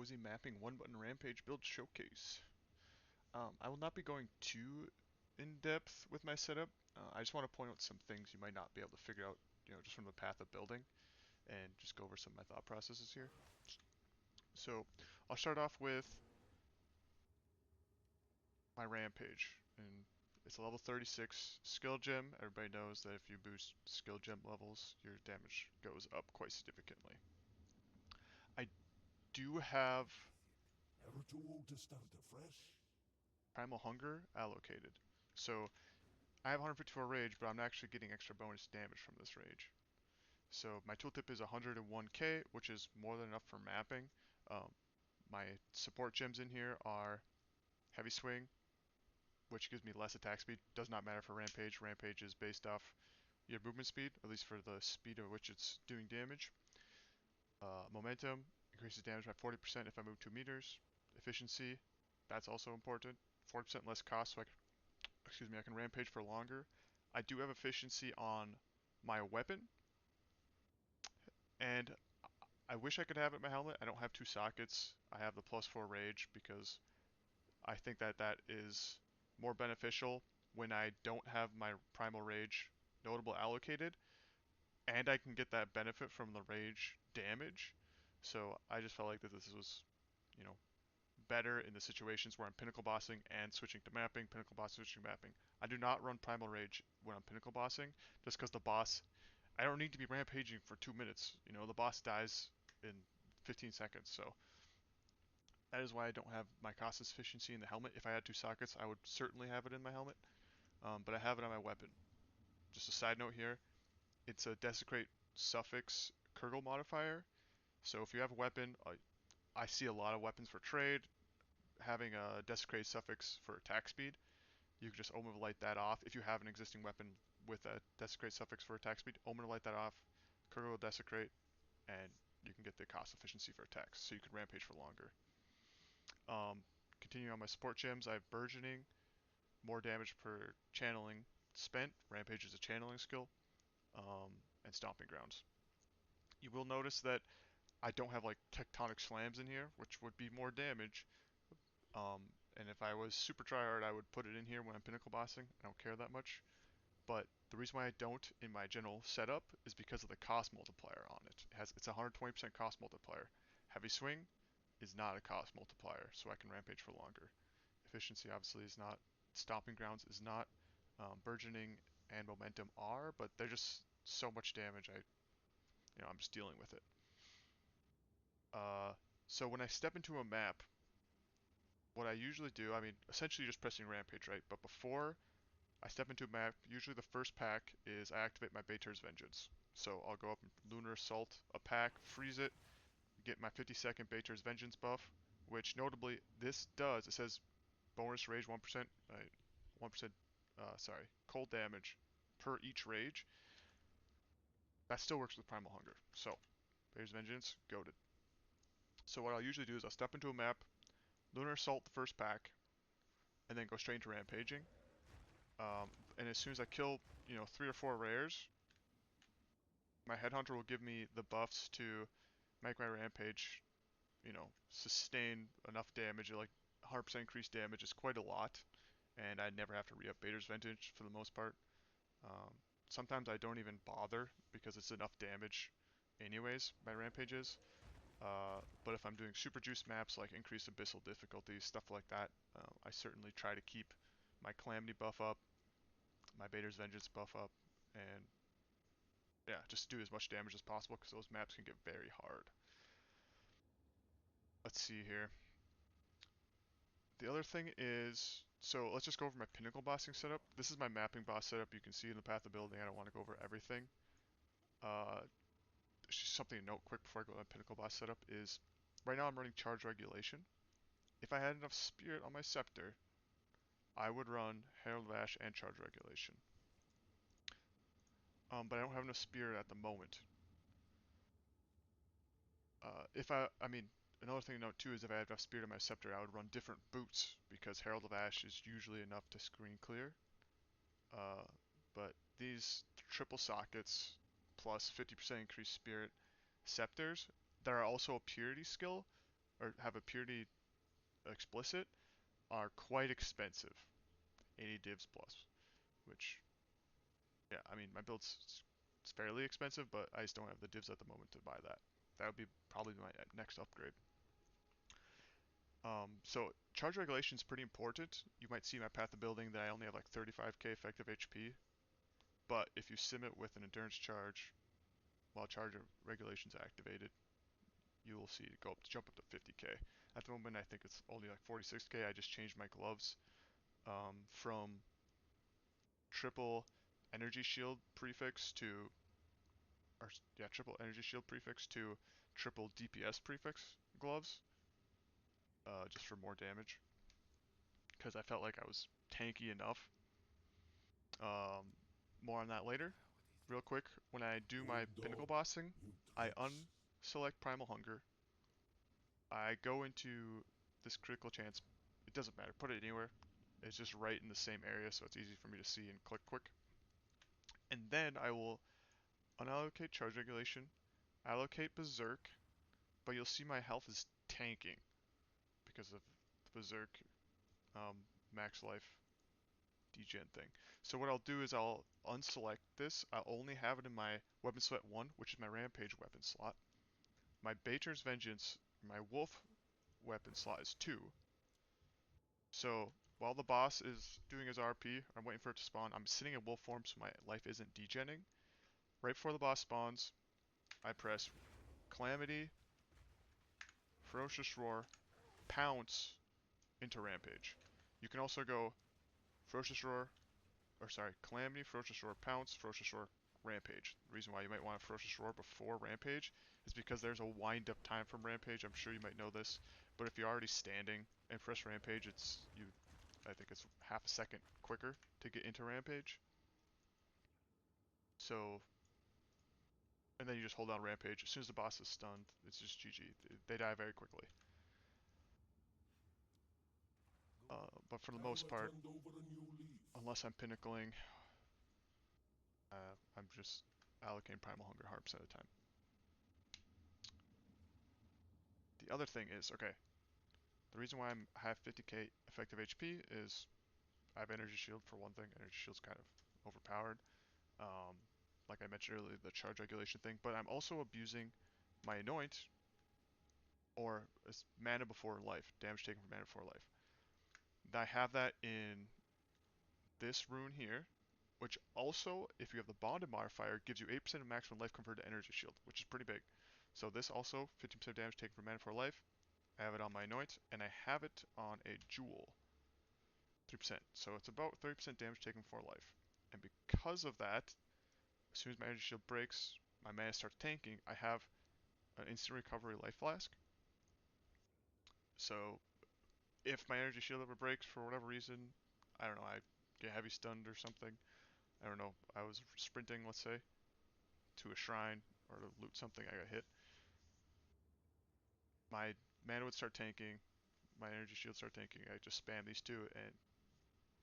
was a mapping one button Rampage build showcase. I will not be going too in depth with my setup. I just want to point out some things you might not be able to figure out, just from the path of building, and just go over some of my thought processes here. So I'll start off with my Rampage, and it's a level 36 skill gem. Everybody knows that if you boost skill gem levels, your damage goes up quite significantly. I do have Never too old to start afresh. Primal Hunger allocated. So I have 154 rage, but I'm actually getting extra bonus damage from this rage. So my tooltip is 101k, which is more than enough for mapping. My support gems in here are Heavy Swing, which gives me less attack speed. Does not matter for Rampage. Rampage is based off your movement speed, at least for the speed at which it's doing damage. Momentum increases damage by 40% if I move 2 meters. Efficiency, that's also important. 40% less cost, so I can Rampage for longer. I do have efficiency on my weapon, and I wish I could have it in my helmet. I don't have 2 sockets. I have the +4 rage because I think that that is more beneficial when I don't have my primal rage notable allocated, and I can get that benefit from the rage damage. So I just felt like that this was, you know, better in the situations where I'm pinnacle bossing and switching to mapping, pinnacle boss, switching to mapping. I do not run primal rage when I'm pinnacle bossing, just because the boss, I don't need to be rampaging for 2 minutes. The boss dies in 15 seconds, so that is why I don't have my cost efficiency in the helmet. If I had 2 sockets, I would certainly have it in my helmet, but I have it on my weapon. Just a side note here, it's a Desecrate suffix Kurgle modifier, so if you have a weapon, I see a lot of weapons for trade, having a Desecrate suffix for attack speed. You can just Omen of Light that off. If you have an existing weapon with a Desecrate suffix for attack speed, Omen of Light that off, Kurgle will Desecrate, and you can get the cost efficiency for attacks, so you can Rampage for longer. Um, Continuing on my support gems, I have Burgeoning, more damage per channeling spent. Rampage is a channeling skill, and Stomping Grounds. You will notice that I don't have like Tectonic Slams in here, which would be more damage. And if I was super tryhard, I would put it in here when I'm pinnacle bossing. I don't care that much. But the reason why I don't in my general setup is because of the cost multiplier on it. It's a 120% cost multiplier. Heavy Swing is not a cost multiplier, so I can Rampage for longer. Efficiency obviously is not. Stomping Grounds is not. Burgeoning and Momentum are, but they're just so much damage. I'm just dealing with it. Uh, so when I step into a map, what I usually do, essentially just pressing Rampage, right? But before I step into a map, usually the first pack is I activate my Bater's Vengeance. So I'll go up and Lunar Assault a pack, freeze it, get my 50-second Bater's Vengeance buff, which notably this does, it says bonus rage 1%, 1%, cold damage per each rage. That still works with Primal Hunger. So, Bater's Vengeance, goaded. So what I'll usually do is I'll step into a map, Lunar Assault the first pack, and then go straight into Rampaging. And as soon as I kill, 3 or 4 rares, my Headhunter will give me the buffs to make my Rampage, sustain enough damage. Like 100% increased damage is quite a lot, and I never have to re-up Bater's Vintage for the most part. Sometimes I don't even bother because it's enough damage anyways, my Rampages. But if I'm doing super juice maps like increased abyssal difficulties, stuff like that, I certainly try to keep my Calamity buff up, my Bater's Vengeance buff up, and yeah, just do as much damage as possible because those maps can get very hard. Let's see here. The other thing is, so let's just go over my pinnacle bossing setup. This is my mapping boss setup. You can see in the path of building. I don't want to go over everything. Uh, just something to note quick before I go to my pinnacle boss setup is, right now I'm running charge regulation. If I had enough spirit on my scepter, I would run Herald of Ash and charge regulation. But I don't have enough spirit at the moment. Another thing to note too is if I had enough spirit on my scepter, I would run different boots because Herald of Ash is usually enough to screen clear. Uh, but these triple sockets plus 50% increased spirit scepters that are also a purity skill, or have a purity explicit are quite expensive. 80 divs plus, which, yeah, I mean, my build's it's fairly expensive, but I just don't have the divs at the moment to buy that. That would be probably my next upgrade. So charge regulation is pretty important. You might see my path of building that I only have like 35k effective HP, but if you sim it with an endurance charge while charge regulation is activated, you will see it jump up to 50k. At the moment, I think it's only like 46k. I just changed my gloves from triple energy shield prefix to, or yeah, triple energy shield prefix to triple DPS prefix gloves, just for more damage, because I felt like I was tanky enough. Um, More on that later. Real quick, when I do my Old pinnacle dog, bossing, new I tricks. unselect Primal Hunger. I go into this critical chance. It doesn't matter. Put it anywhere. It's just right in the same area, so it's easy for me to see and click quick. And then I will unallocate charge regulation, allocate berserk, but you'll see my health is tanking because of the berserk max life degen thing. So what I'll do is I'll unselect this. I'll only have it in my weapon slot 1, which is my rampage weapon slot. My Bater's Vengeance, my wolf weapon slot is 2. So while the boss is doing his RP, I'm waiting for it to spawn, I'm sitting in wolf form so my life isn't degenning. Right before the boss spawns, I press Calamity, Ferocious Roar, Pounce into Rampage. You can also go Ferocious Roar, or sorry, Calamity, Ferocious Roar, Pounce, Ferocious Roar, Rampage. The reason why you might want a Ferocious Roar before Rampage is because there's a wind up time from Rampage. I'm sure you might know this, but if you're already standing and press Rampage, I think it's half a second quicker to get into Rampage. So, and then you just hold down Rampage. As soon as the boss is stunned, it's just GG. They die very quickly. But for the Time most I part, turned over a new leaf. unless I'm pinnacling, I'm just allocating Primal Hunger 100% of the time. The other thing is, okay, the reason why I have 50k effective HP is I have Energy Shield for one thing. Energy Shield's kind of overpowered. Um, like I mentioned earlier, the charge regulation thing, but I'm also abusing my Anoint or Mana Before Life, damage taken from Mana Before Life. I have that in this rune here, which also, if you have the bonded modifier, gives you 8% of maximum life converted to energy shield, which is pretty big. So this also, 15% damage taken from mana for life. I have it on my anoint, and I have it on a jewel, 3%. So it's about 30% damage taken for life. And because of that, as soon as my energy shield breaks, my mana starts tanking, I have an instant recovery life flask. So if my energy shield ever breaks for whatever reason, I don't know, I get heavy stunned or something, I don't know, I was sprinting, let's say, to a shrine or to loot something, I got hit. My mana would start tanking, my energy shield start tanking. I just spam these two, and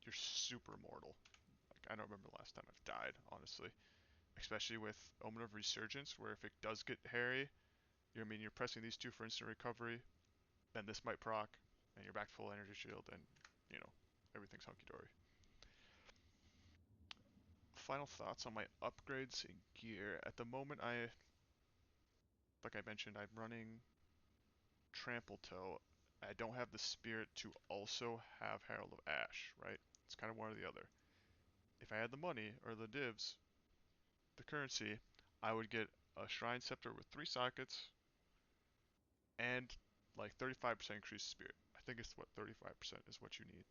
you're super mortal. Like I don't remember the last time I've died, honestly. Especially with Omen of Resurgence, where if it does get hairy, you're pressing these two for instant recovery, then this might proc, and you're back to full energy shield, and you know everything's hunky dory. Final thoughts on my upgrades in gear. At the moment, like I mentioned, I'm running Trample Toe. I don't have the spirit to also have Herald of Ash, right? It's kind of one or the other. If I had the money or the divs, the currency, I would get a Shrine Scepter with 3 sockets and like 35% increased spirit. I think it's what 35% is what you need.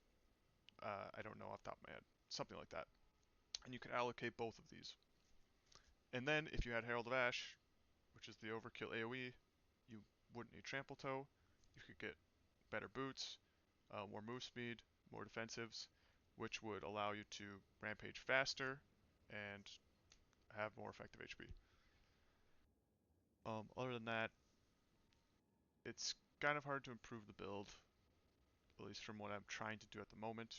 I don't know off the top of my head. Something like that. And you can allocate both of these. And then if you had Herald of Ash, which is the overkill AoE, you wouldn't need Trample Toe. You could get better boots, more move speed, more defensives, which would allow you to rampage faster and have more effective HP. Other than that, it's kind of hard to improve the build, at least from what I'm trying to do at the moment.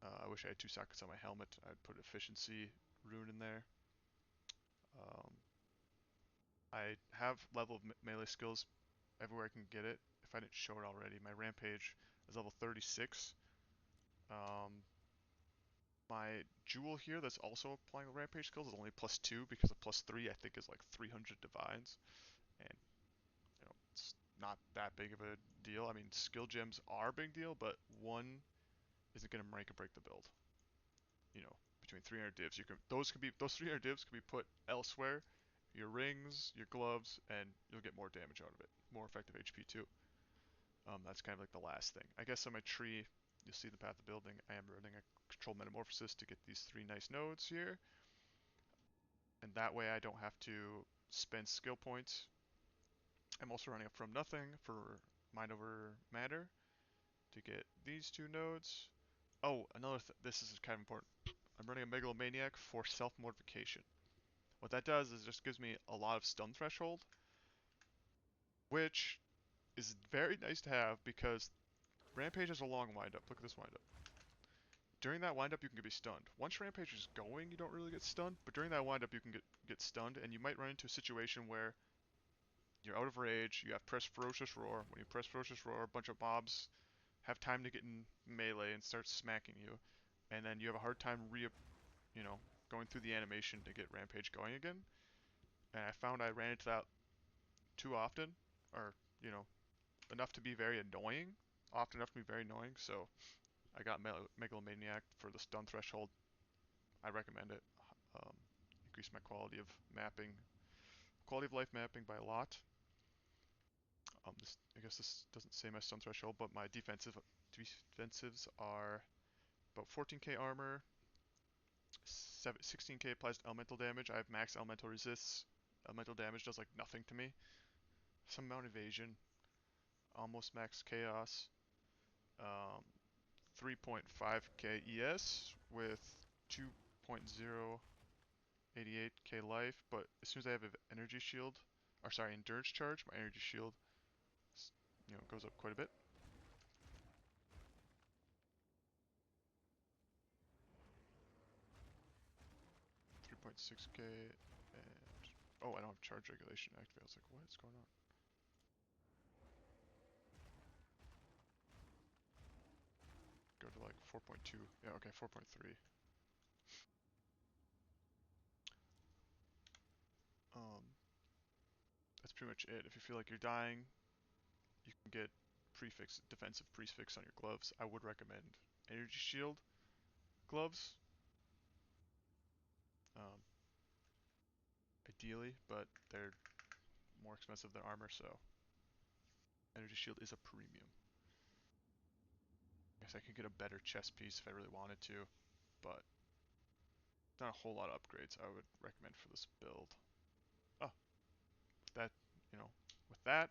I wish I had 2 sockets on my helmet. I'd put efficiency rune in there. Um, I have level of melee skills everywhere I can get it. If I didn't show it already, my Rampage is level 36. Um, my Jewel here that's also applying the Rampage skills is only +2 because a +3 I think is like 300 divines, and it's not that big of a deal. I mean, skill gems are a big deal, but one isn't gonna make or break the build. Between 300 divs, those 300 divs could be put elsewhere, your rings, your gloves, and you'll get more damage out of it, more effective HP too. That's kind of like the last thing. I guess on my tree, you'll see the path of building. I am running a control metamorphosis to get these 3 nice nodes here, and that way I don't have to spend skill points. I'm also running a from nothing for mind over matter to get these 2 nodes. Oh, this is kind of important. I'm running a megalomaniac for self-mortification. What that does is just gives me a lot of stun threshold, which is very nice to have because Rampage has a long windup. Look at this windup. During that windup, you can be stunned. Once Rampage is going, you don't really get stunned, but during that windup, you can get stunned, and you might run into a situation where you're out of rage, you have press Ferocious Roar. When you press Ferocious Roar, a bunch of mobs have time to get in melee and start smacking you, and then you have a hard time you know, going through the animation to get Rampage going again. And I found I ran into that too often, or, enough to be very annoying, often enough to be very annoying, so I got Megalomaniac for the stun threshold. I recommend it. Um, Increase my quality of life mapping by a lot. I guess this doesn't say my stun threshold, but my defensives are about 14k armor, 16k applies to elemental damage. I have max elemental resists. Elemental damage does like nothing to me. Some amount of evasion, almost max chaos. Um, 3.5k ES with 2.088k life, but as soon as I have an energy shield, or sorry, endurance charge, my energy shield, goes up quite a bit. 3.6k, and oh, I don't have charge regulation activated. I was like, what is going on? Go to like 4.2. Yeah, okay, 4.3. That's pretty much it. If you feel like you're dying, you can get defensive prefix on your gloves. I would recommend energy shield gloves, um, ideally, but they're more expensive than armor, so energy shield is a premium. I guess I could get a better chest piece if I really wanted to, but not a whole lot of upgrades I would recommend for this build. Oh, with that, you know, with that,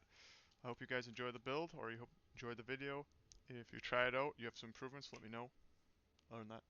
I hope you guys enjoy the build, or you hope enjoy the video. If you try it out, you have some improvements, let me know. Other than that,